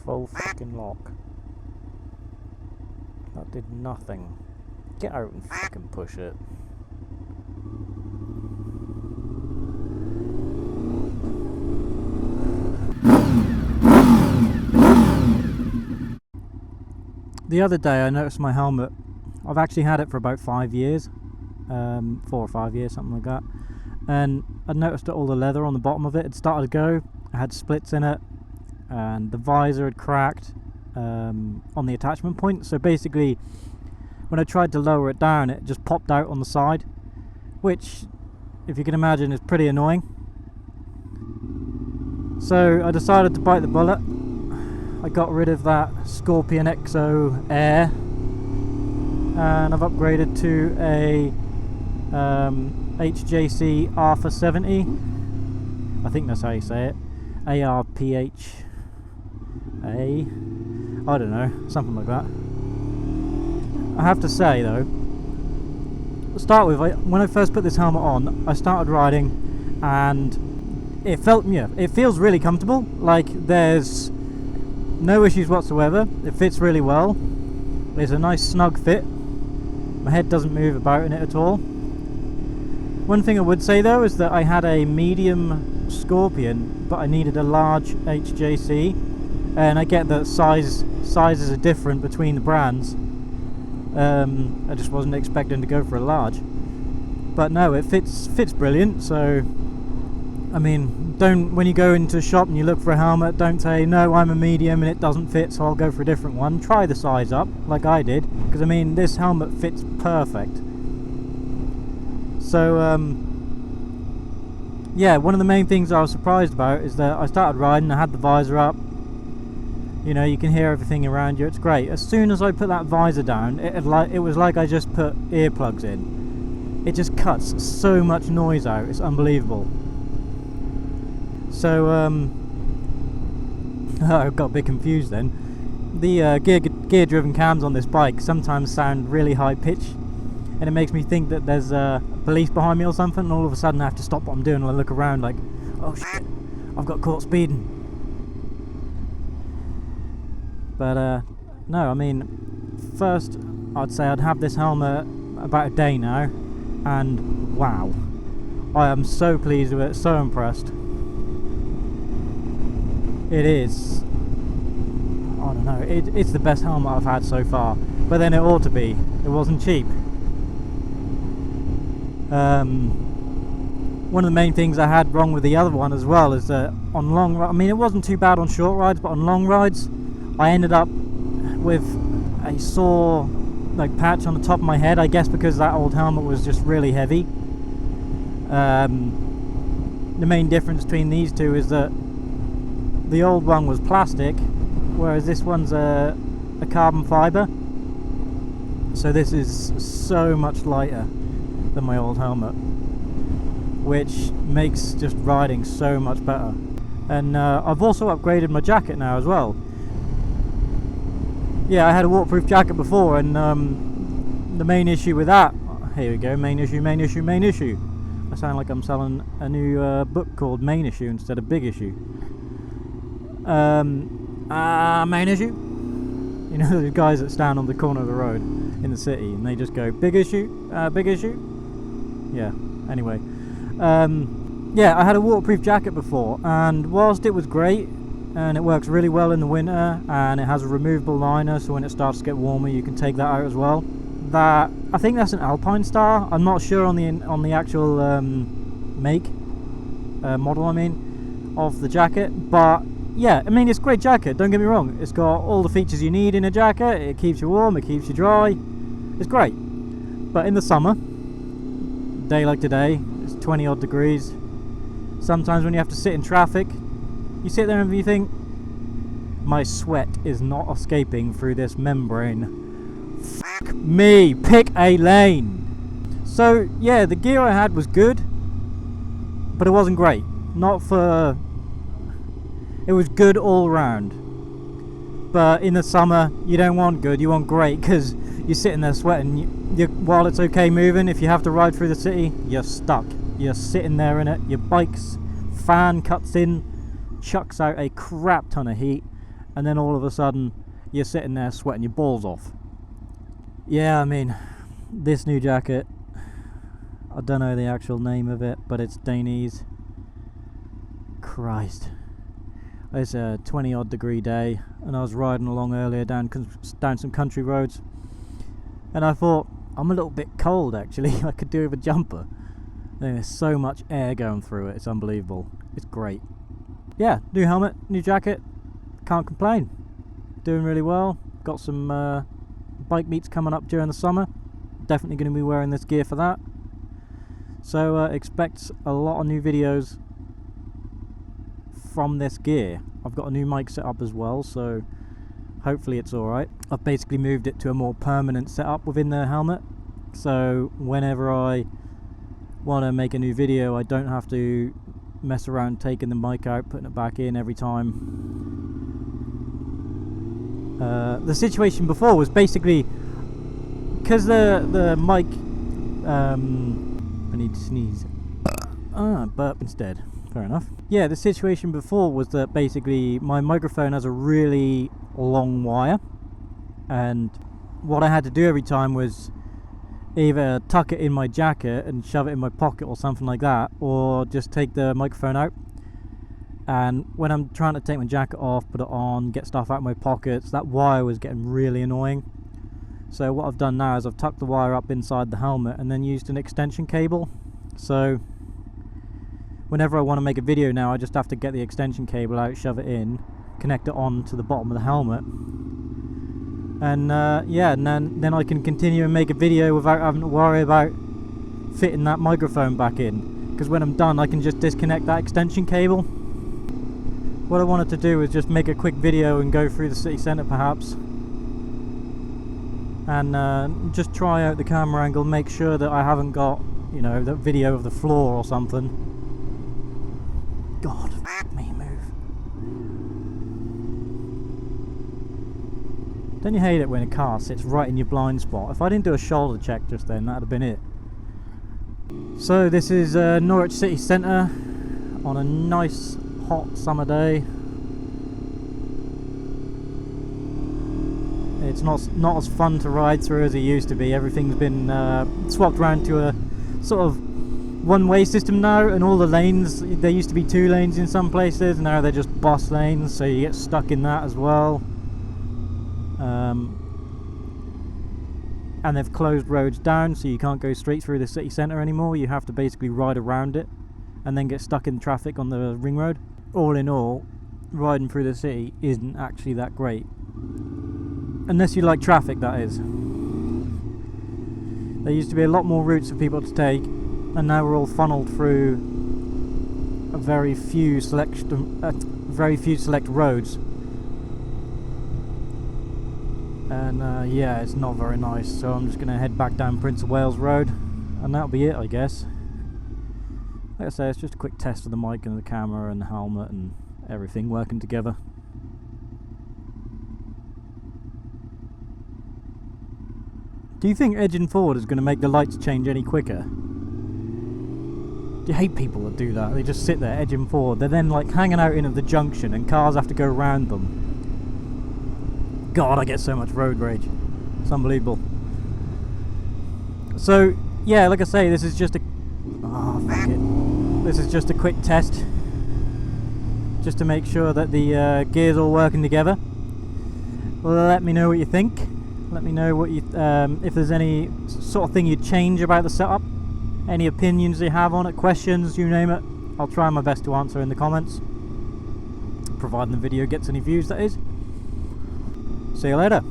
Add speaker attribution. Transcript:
Speaker 1: Full fucking lock. That did nothing. Get out and fucking push it. The other day I noticed my helmet, I've actually had it for about 5 years, 4 or 5 years, something like that, and I noticed that all the leather on the bottom of it had started to go. It had splits in it, and the visor had cracked on the attachment point, so basically when I tried to lower it down it just popped out on the side, which, if you can imagine, is pretty annoying. So I decided to bite the bullet. I got rid of that Scorpion Exo Air and I've upgraded to a HJC ARPHA 70. I think that's how you say it. ARPHA. I don't know, something like that. I have to say though, to start with, when I first put this helmet on, I started riding and it feels really comfortable. Like, there's no issues whatsoever. It fits really well. It's a nice snug fit. My head doesn't move about in it at all. One thing I would say though is that I had a medium Scorpion, but I needed a large HJC, and I get that sizes are different between the brands. I just wasn't expecting to go for a large, but no, it fits brilliant. So I mean, when you go into a shop and you look for a helmet, don't say, no, I'm a medium and it doesn't fit, so I'll go for a different one. Try the size up, like I did, because I mean, this helmet fits perfect. So, yeah, one of the main things I was surprised about is that I started riding, I had the visor up, you know, you can hear everything around you, it's great. As soon as I put that visor down, it was like I just put earplugs in. It just cuts so much noise out, it's unbelievable. So, I got a bit confused then. The gear-driven cams on this bike sometimes sound really high-pitched, and it makes me think that there's police behind me or something, and all of a sudden I have to stop what I'm doing and I look around like, oh shit, I've got caught speeding. But, no, I mean, first I'd say I'd have this helmet about a day now, and wow, I am so pleased with it, so impressed. It is, I don't know, it's the best helmet I've had so far, but then it ought to be. It wasn't cheap. One of the main things I had wrong with the other one as well is that on long rides, I mean, it wasn't too bad on short rides, but on long rides I ended up with a sore like patch on the top of my head, I guess because that old helmet was just really heavy. The main difference between these two is that the old one was plastic, whereas this one's a carbon fibre. So this is so much lighter than my old helmet, which makes just riding so much better. And I've also upgraded my jacket now as well. Yeah, I had a waterproof jacket before, and the main issue with that, here we go, main issue. I sound like I'm selling a new book called Main Issue instead of Big Issue. Main issue, you know, the guys that stand on the corner of the road in the city and they just go, big issue, big issue. Yeah, anyway, yeah, I had a waterproof jacket before, and whilst it was great and it works really well in the winter, and it has a removable liner, so when it starts to get warmer you can take that out as well. That, I think that's an Alpine Star. I'm not sure on the actual make, model I mean, of the jacket, but yeah, I mean, it's a great jacket, don't get me wrong. It's got all the features you need in a jacket. It keeps you warm, it keeps you dry. It's great. But in the summer, day like today, it's 20 odd degrees. Sometimes when you have to sit in traffic, you sit there and you think, my sweat is not escaping through this membrane. Fuck me, pick a lane. So yeah, the gear I had was good, but it wasn't great. It was good all round. But in the summer, you don't want good, you want great, because you're sitting there sweating. While it's okay moving, if you have to ride through the city, you're stuck. You're sitting there in it, your bike's fan cuts in, chucks out a crap ton of heat, and then all of a sudden you're sitting there sweating your balls off. Yeah, I mean, this new jacket, I don't know the actual name of it, but it's Dainese. Christ. It's a 20 odd degree day, and I was riding along earlier down some country roads, and I thought, I'm a little bit cold actually. I could do with a jumper. There's so much air going through it, it's unbelievable. It's great. Yeah, new helmet, new jacket, can't complain. Doing really well. Got some bike meets coming up during the summer. Definitely going to be wearing this gear for that. So expect a lot of new videos from this gear. I've got a new mic set up as well, so hopefully it's alright. I've basically moved it to a more permanent setup within the helmet, so whenever I want to make a new video I don't have to mess around taking the mic out, putting it back in every time. The situation before was basically because the mic I need to sneeze. Burp instead. Fair enough. Yeah, the situation before was that basically my microphone has a really long wire, and what I had to do every time was either tuck it in my jacket and shove it in my pocket or something like that, or just take the microphone out. And when I'm trying to take my jacket off, put it on, get stuff out of my pockets, that wire was getting really annoying. So what I've done now is I've tucked the wire up inside the helmet and then used an extension cable. So whenever I want to make a video now, I just have to get the extension cable out, shove it in, connect it on to the bottom of the helmet, and yeah, and then I can continue and make a video without having to worry about fitting that microphone back in, because when I'm done I can just disconnect that extension cable. What I wanted to do was just make a quick video and go through the city centre perhaps, and just try out the camera angle, make sure that I haven't got, you know, that video of the floor or something. God, fuck me, move. Don't you hate it when a car sits right in your blind spot? If I didn't do a shoulder check just then, that'd have been it. So this is Norwich City Centre on a nice hot summer day. It's not as fun to ride through as it used to be. Everything's been swapped around to a sort of one-way system now, and all the lanes, there used to be 2 lanes in some places, now they're just bus lanes, so you get stuck in that as well. And they've closed roads down, so you can't go straight through the city centre anymore. You have to basically ride around it and then get stuck in traffic on the ring road. All in all, riding through the city isn't actually that great, unless you like traffic, that is. There used to be a lot more routes for people to take, and now we're all funneled through a very few select roads, and yeah, it's not very nice. So I'm just going to head back down Prince of Wales Road, and that'll be it, I guess. Like I say, it's just a quick test of the mic and the camera and the helmet and everything working together. Do you think edging forward is going to make the lights change any quicker? Do you hate people that do that? They just sit there edging forward. They're then like hanging out into the junction and cars have to go around them. God, I get so much road rage. It's unbelievable. So, yeah, like I say, this is just a... Oh, fuck it. This is just a quick test. Just to make sure that the gear's all working together. Let me know what you think. Let me know what you if there's any sort of thing you'd change about the setup, any opinions you have on it, questions, you name it. I'll try my best to answer in the comments, providing the video gets any views, that is. See you later.